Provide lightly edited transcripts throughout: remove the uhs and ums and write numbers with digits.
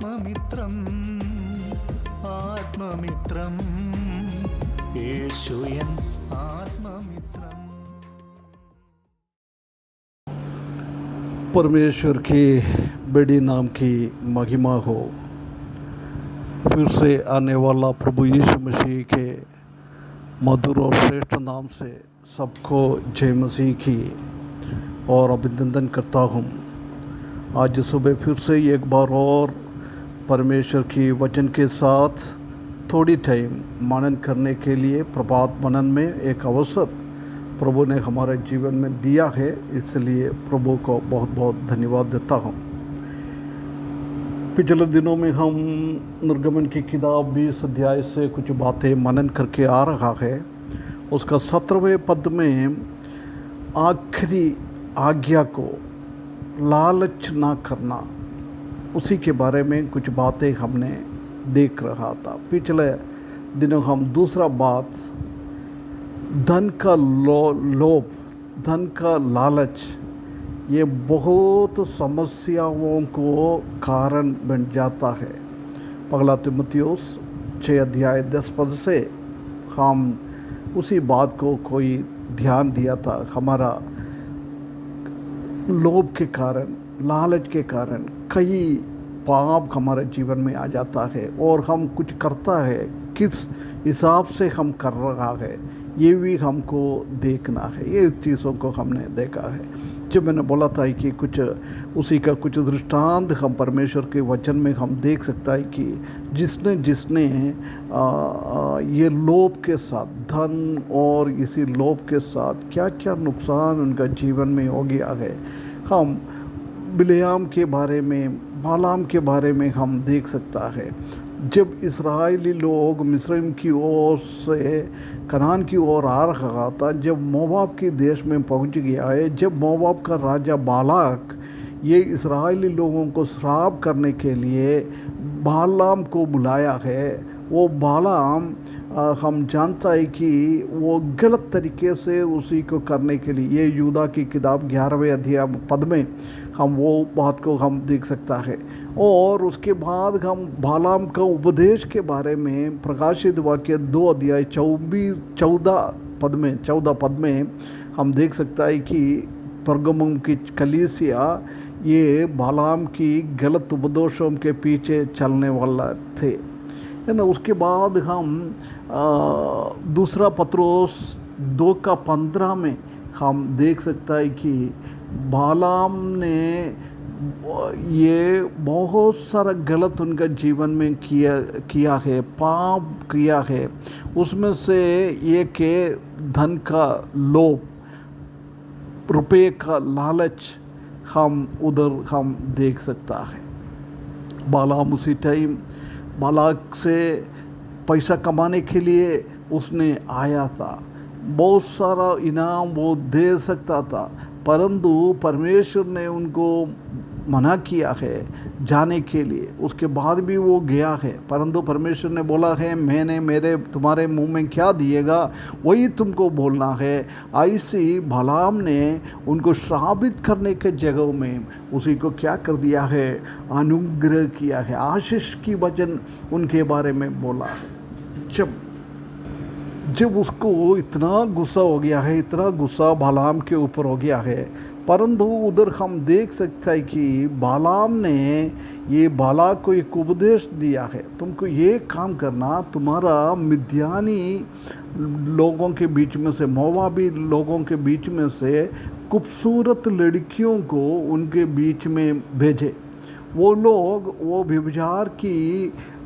ആത്മമിത്രം ആത്മമിത്രം യേശുയൻ आत्ममित्रम। परमेश्वर के बड़ी नाम की महिमा हो। फिर से आने वाला प्रभु यीशु मसीह के मधुर और श्रेष्ठ नाम से सबको जय मसीह की और अभिनंदन करता हूँ। आज सुबह फिर से एक बार और परमेश्वर की वचन के साथ थोड़ी टाइम मनन करने के लिए प्रभात मनन में एक अवसर प्रभु ने हमारे जीवन में दिया है, इसलिए प्रभु को बहुत बहुत धन्यवाद देता हूँ। पिछले दिनों में हम निर्गमन की किताब 20 अध्याय से कुछ बातें मनन करके आ रहा है। उसका 17वें पद में आखिरी आज्ञा को लालच ना करना, उसी के बारे में कुछ बातें हमने देख रहा था। पिछले दिनों हम दूसरा बात धन का लोभ, धन का लालच, ये बहुत समस्याओं को कारण बन जाता है। पहला तीमुथियुस 6 अध्याय 10 पद से हम उसी बात को कोई ध्यान दिया था। हमारा लोभ के कारण, लालच के कारण कई पाप हमारे जीवन में आ जाता है और हम कुछ करता है, किस हिसाब से हम कर रहा है ये भी हमको देखना है। ये चीज़ों को हमने देखा है। जब मैंने बोला था कि कुछ उसी का कुछ दृष्टांत हम परमेश्वर के वचन में हम देख सकता है कि जिसने जिसने ये लोभ के साथ, धन और इसी लोभ के साथ क्या क्या नुकसान उनका जीवन में हो गया है। हम बिलेआम के बारे में, बालाम के बारे में हम देख सकता है। जब इस्राएली लोग मिस्रैम की ओर से कनान की ओर आ रहा था, जब मोआब के देश में पहुंच गया है, जब मोआब का राजा बालाक ये इस्राएली लोगों को श्राप करने के लिए बालाम को बुलाया है, वो बालाम हम जानता है कि वो गलत तरीके से उसी को करने के लिए, ये यूदा की किताब 11वें अध्याय पद में हम वो बात को हम देख सकता है। और उसके बाद हम बालाम का उपदेश के बारे में प्रकाशित वाक्य 2 अध्याय 14 पद में हम देख सकता है कि परगमुम की कलीसिया ये बालाम की गलत उपदेशों के पीछे चलने वाला थे, है ना। उसके बाद हम दूसरा पत्रोस 2:15 में हम देख सकता है कि बालाम ने ये बहुत सारा गलत उनका जीवन में किया है, पाप किया है। उसमें से एक है धन का लोभ, रुपये का लालच, हम उधर हम देख सकता है। बालाम उसी टाइम बालाक से पैसा कमाने के लिए उसने आया था, बहुत सारा इनाम वो दे सकता था, परंतु परमेश्वर ने उनको मना किया है जाने के लिए। उसके बाद भी वो गया है, परंतु परमेश्वर ने बोला है मैंने तुम्हारे मुंह में क्या दिएगा वही तुमको बोलना है। ऐसी बालाम ने उनको श्रापित करने के जगह में उसी को क्या कर दिया है, अनुग्रह किया है, आशीष की वचन उनके बारे में बोला है। जब उसको इतना गुस्सा हो गया है, इतना गुस्सा बालाम के ऊपर हो गया है, परंतु उधर हम देख सकते हैं कि बालाम ने ये बालाक को एक उपदेश दिया है, तुमको ये काम करना, तुम्हारा मिद्यानी लोगों के बीच में से, मोआबी लोगों के बीच में से खूबसूरत लड़कियों को उनके बीच में भेजे। वो लोग वो व्यभिचार की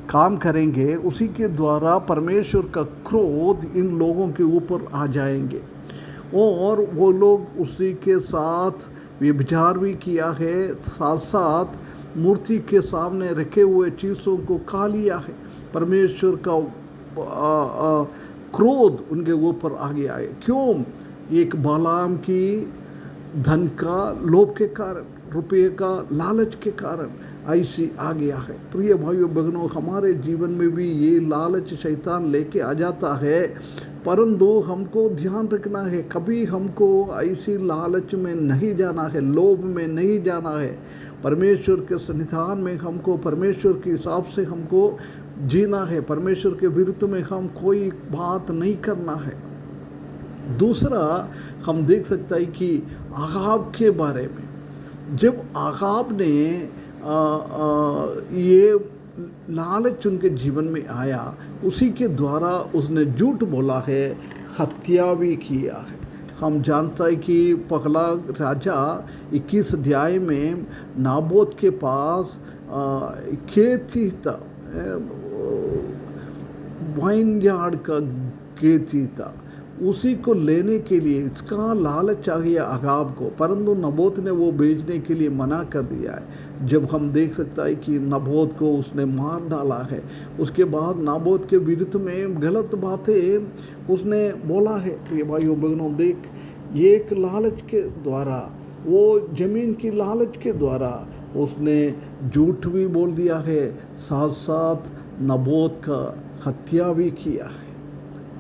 काम करेंगे, उसी के द्वारा परमेश्वर का क्रोध इन लोगों के ऊपर आ जाएंगे और वो लोग उसी के साथ व्यभिचार भी किया है, साथ साथ मूर्ति के सामने रखे हुए चीज़ों को खा लिया है। परमेश्वर का क्रोध उनके ऊपर आ गया है। क्यों? एक बालाम की धन का लोभ के कारण, रुपये का लालच के कारण ऐसी आ गया है। प्रिय भाइयों बहनों, हमारे जीवन में भी ये लालच शैतान लेके आ जाता है, परंतु हमको ध्यान रखना है, कभी हमको ऐसी लालच में नहीं जाना है, लोभ में नहीं जाना है। परमेश्वर के सन्निधान में हमको परमेश्वर के हिसाब से हमको जीना है, परमेश्वर के विरुद्ध में हम कोई बात नहीं करना है। दूसरा हम देख सकते हैं कि आगाब के बारे में, जब आगाब ने ये लालच उनके जीवन में आया, उसी के द्वारा उसने झूठ बोला है, हत्या भी किया है। हम जानते हैं कि पहला राजा 21 अध्याय में नाबोत के पास खेत ही था, वाइन यार्ड का खेत ही था, उसी को लेने के लिए इसका लालच आ गया आगाब को, परंतु नबोत ने वो बेचने के लिए मना कर दिया है। जब हम देख सकता है कि नबोत को उसने मार डाला है, उसके बाद नाबोत के विरुद्ध में गलत बातें उसने बोला है। प्रिय भाइयों बहनों, देख, एक लालच के द्वारा, वो ज़मीन की लालच के द्वारा उसने झूठ भी बोल दिया है, साथ साथ नबोत का हत्या भी किया है।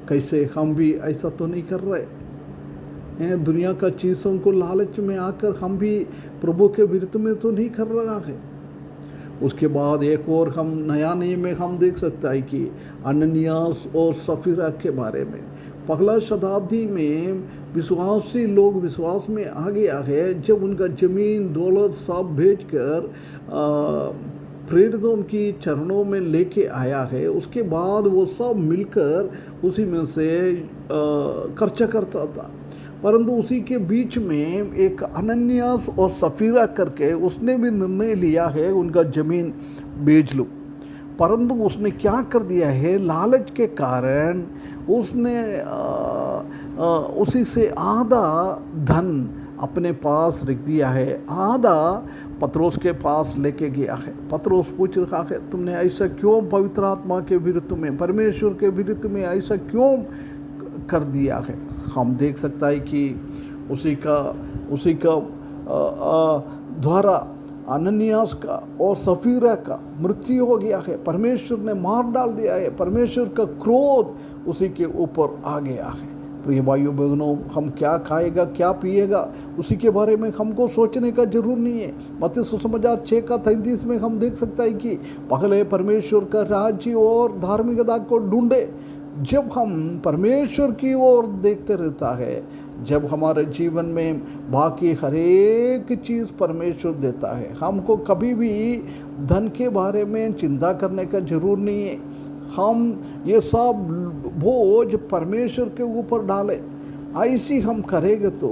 कैसे हम भी ऐसा तो नहीं कर रहे हैं? दुनिया का चीज़ों को लालच में आकर हम भी प्रभु के विरुद्ध में तो नहीं कर रहा है। उसके बाद एक और हम नया नियम में हम देख सकता है कि अननियास और सफीरा के बारे में, पहला शताब्दी में विश्वासी लोग विश्वास में आगे आ गए, जब उनका ज़मीन दौलत सब बेचकर प्रेरितों की चरणों में लेके आया है, उसके बाद वो सब मिलकर उसी में से खर्चा करता था। परंतु उसी के बीच में एक अनन्यास और सफीरा करके उसने भी निर्णय लिया है उनका ज़मीन बेच लो, परंतु उसने क्या कर दिया है, लालच के कारण उसने उसी से आधा धन अपने पास रख दिया है, आधा पत्रोस के पास लेके गया है। पत्रोस पूछ रहा है, तुमने ऐसा क्यों पवित्र आत्मा के विरुद्ध में, परमेश्वर के विरुद्ध में ऐसा क्यों कर दिया है? हम देख सकता है कि उसी का द्वारा अनन्यास का और सफीरा का मृत्यु हो गया है, परमेश्वर ने मार डाल दिया है, परमेश्वर का क्रोध उसी के ऊपर आ गया है। प्रिय भाइयों बहनों, हम क्या खाएगा क्या पिएगा उसी के बारे में हमको सोचने का जरूर नहीं है। मत्ती सुसमाचार 6:33 में हम देख सकते हैं कि पहले परमेश्वर का राज्य और धार्मिकता को ढूंढे। जब हम परमेश्वर की ओर देखते रहता है, जब हमारे जीवन में बाकी हर एक चीज़ परमेश्वर देता है, हमको कभी भी धन के बारे में चिंता करने का जरूर नहीं है। हम ये सब बोझ परमेश्वर के ऊपर डालें, ऐसी हम करेंगे तो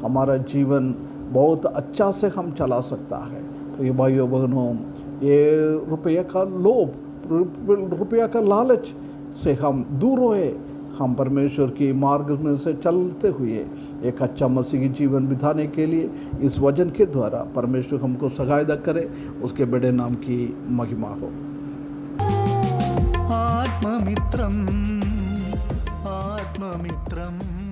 हमारा जीवन बहुत अच्छा से हम चला सकता है। तो ये भाइयों बहनों, ये रुपये का लोभ, रुपया का लालच से हम दूर होए, हम परमेश्वर की मार्ग में से चलते हुए एक अच्छा मसीही जीवन बिताने के लिए इस वचन के द्वारा परमेश्वर हमको सहायता करे, उसके बड़े नाम की महिमा हो। आत्ममित्रम् आत्ममित्रम्